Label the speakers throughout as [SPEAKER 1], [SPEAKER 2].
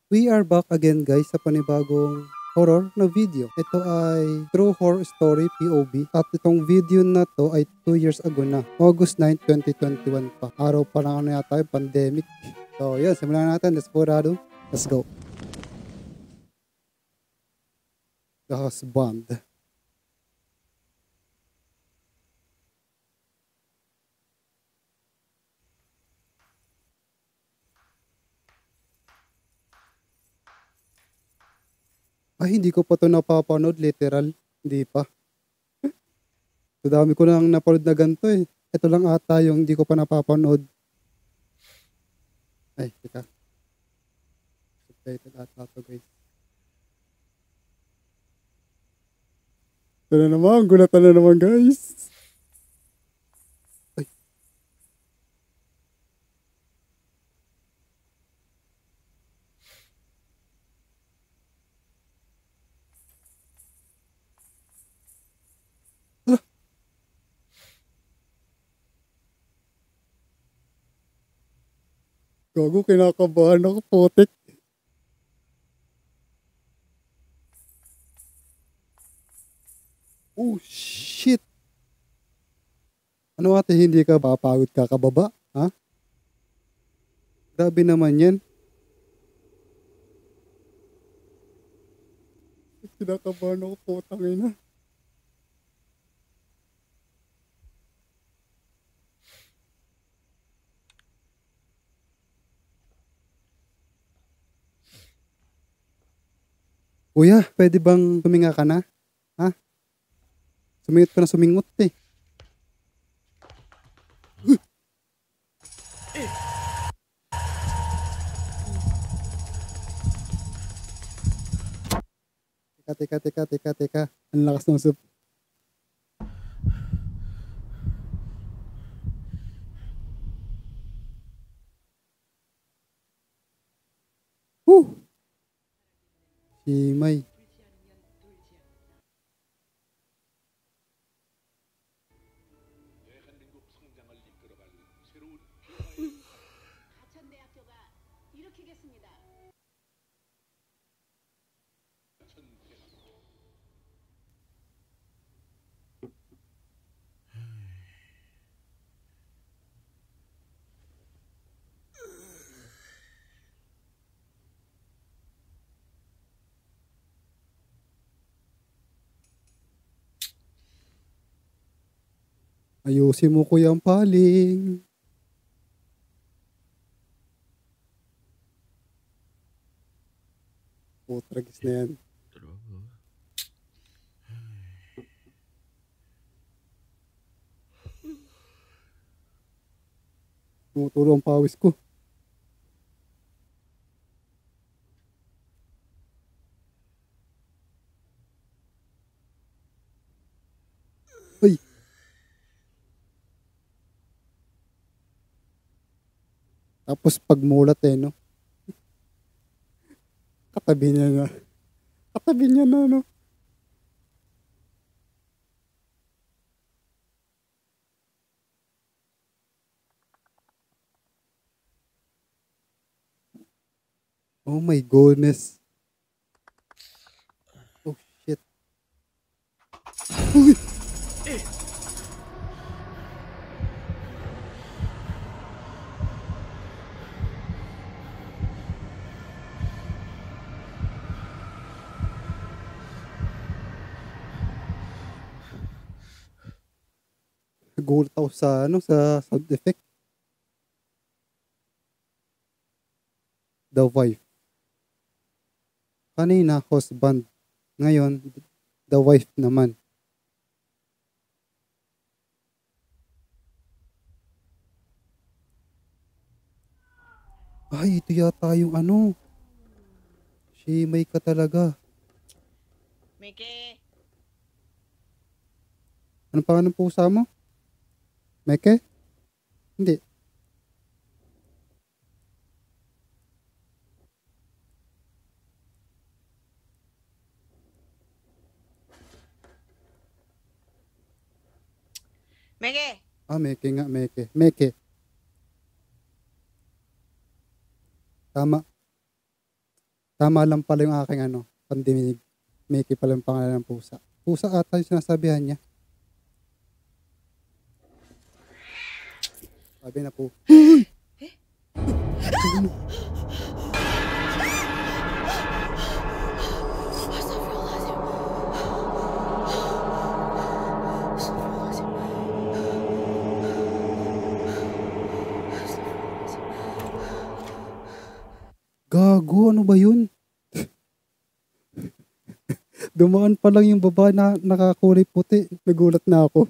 [SPEAKER 1] We are back again guys sa panibagong horror na video. Ito ay True Horror Story POV at itong video na to ay 2 years ago na. August 9, 2021 pa. Araw pa lang ano yata yung pandemic. So yun, simulan natin. Desperado. Let's go. The Husband. Ay, hindi ko pa to napapanood literal. Hindi pa. So dami ko nang napanood na ganito eh. Ito lang ata yung hindi ko pa napapanood. Ay, teka. Subtitled ata to guys. Ito na naman, gulatan na naman guys. Ay, ah, gago, kinakabahan ako, putik. Oh, shit. Ano ate, hindi ka papagod kakababa? Ha? Grabe naman yan. Kinakabahan ako, putang ina. Kuya, pwede bang tuminga ka na? Ha? Sumingot ka na sumingot eh. Teka. Ang lakas ng sup. Whew! Himay.
[SPEAKER 2] 가천대학교가 일으키겠습니다.
[SPEAKER 1] Ayusin mo kuya ang paling. Putragis na yan. Tumutulo ang pawis ko. Ay! Tapos pagmulat eh, no? Katabi niya na. Katabi niya na, no? Oh my goodness. Oh shit. Uy! Nagulat ako sa, ano, sa sound effect. The wife. Kanina, husband. Ngayon, the wife naman. Ay, ito yata yung ano. Shimay ka talaga.
[SPEAKER 2] Mike,
[SPEAKER 1] Ano pa ng pusa mo? Meke? Hindi.
[SPEAKER 2] Mike,
[SPEAKER 1] Ah, Meke nga, Meke. Meke. Tama. Tama lang pala yung aking pandinig. Mickey pala yung pangalan ng pusa. Pusa ata yung sinasabihan niya. Sabi na po. Ano? Gago, ano ba yun? Dumaan pa lang yung baba na nakakulay puti. Nagulat na ako.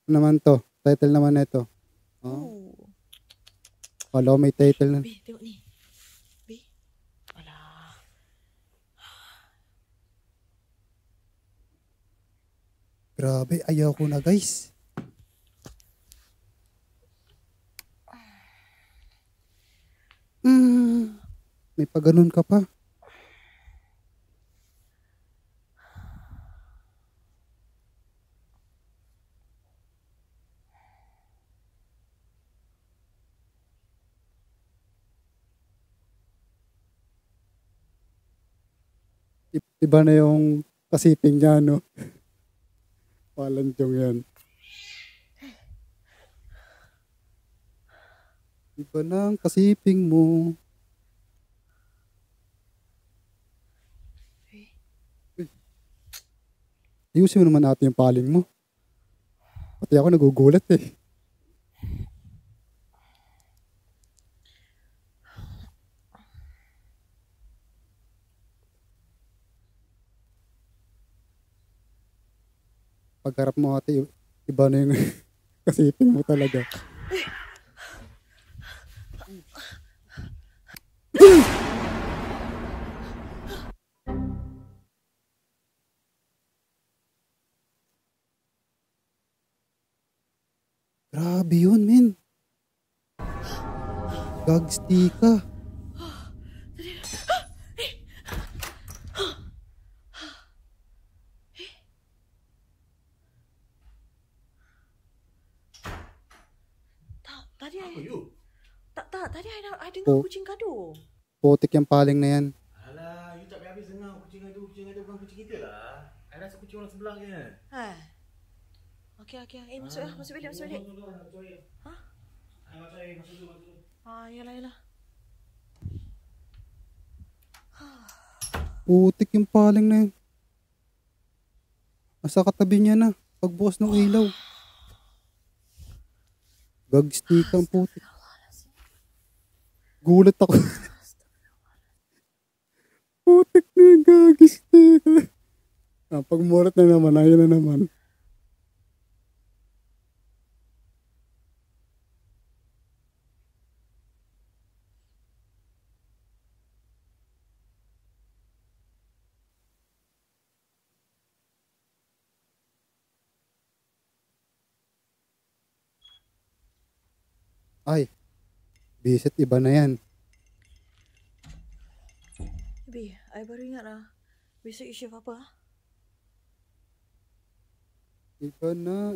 [SPEAKER 1] Ano naman to? Title naman na ito. Oh. Wala, may title na.
[SPEAKER 2] Be, tengok ni. Be. Alah.
[SPEAKER 1] Grabe, ayaw ko na guys. May paganon ka pa. Iba na yung kasiping niya, no? Walang yan. Iba na ang kasiping mo. Ayusin mo naman natin yung paling mo. Pati ako nagugulat eh. Pagharap mo ate, iba na yung kasiping mo talaga. Grabe yun, men. Gagsti ka.
[SPEAKER 2] Tadi
[SPEAKER 3] Apa you?
[SPEAKER 2] tadi I dengar
[SPEAKER 1] Oh.
[SPEAKER 2] kucing gaduh.
[SPEAKER 1] Putik yung paling na yan.
[SPEAKER 3] Alah, you tak habis dengar kucing ada bukan kucing kita lah. I rasa kucing orang sebelah je.
[SPEAKER 2] Ha. Okey. Masuk bilik. Ha?
[SPEAKER 3] Masuk dulu.
[SPEAKER 2] Yalah.
[SPEAKER 1] Putik yung paling na yan. Nasa katabi niya na. Pagbukas ng ilaw. Gagsti ka ang putik. Gulat ako. Putik na yung gagsti ka. Pagmurat na naman, ayun na naman. Ay, bisit iba na yan.
[SPEAKER 2] Be, I baru ingat lah. Besok you shift apa?
[SPEAKER 1] Iba na.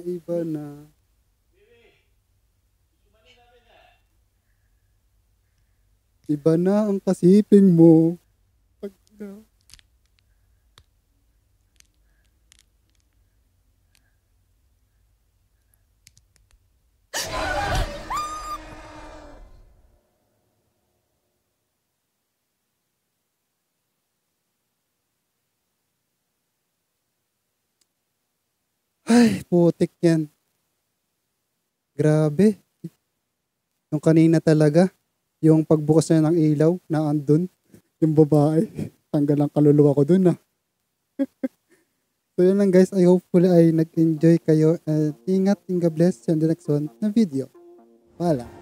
[SPEAKER 1] Iba na ang kasiping mo. Ay, putik yan. Grabe. Yung kanina talaga, yung pagbukas niya ng ilaw na andun, yung babae, tanggal ang kaluluwa ko dun So yun lang guys, I hopefully ay nag-enjoy kayo. Ingat, God bless, see you on the next one na video. Paalam.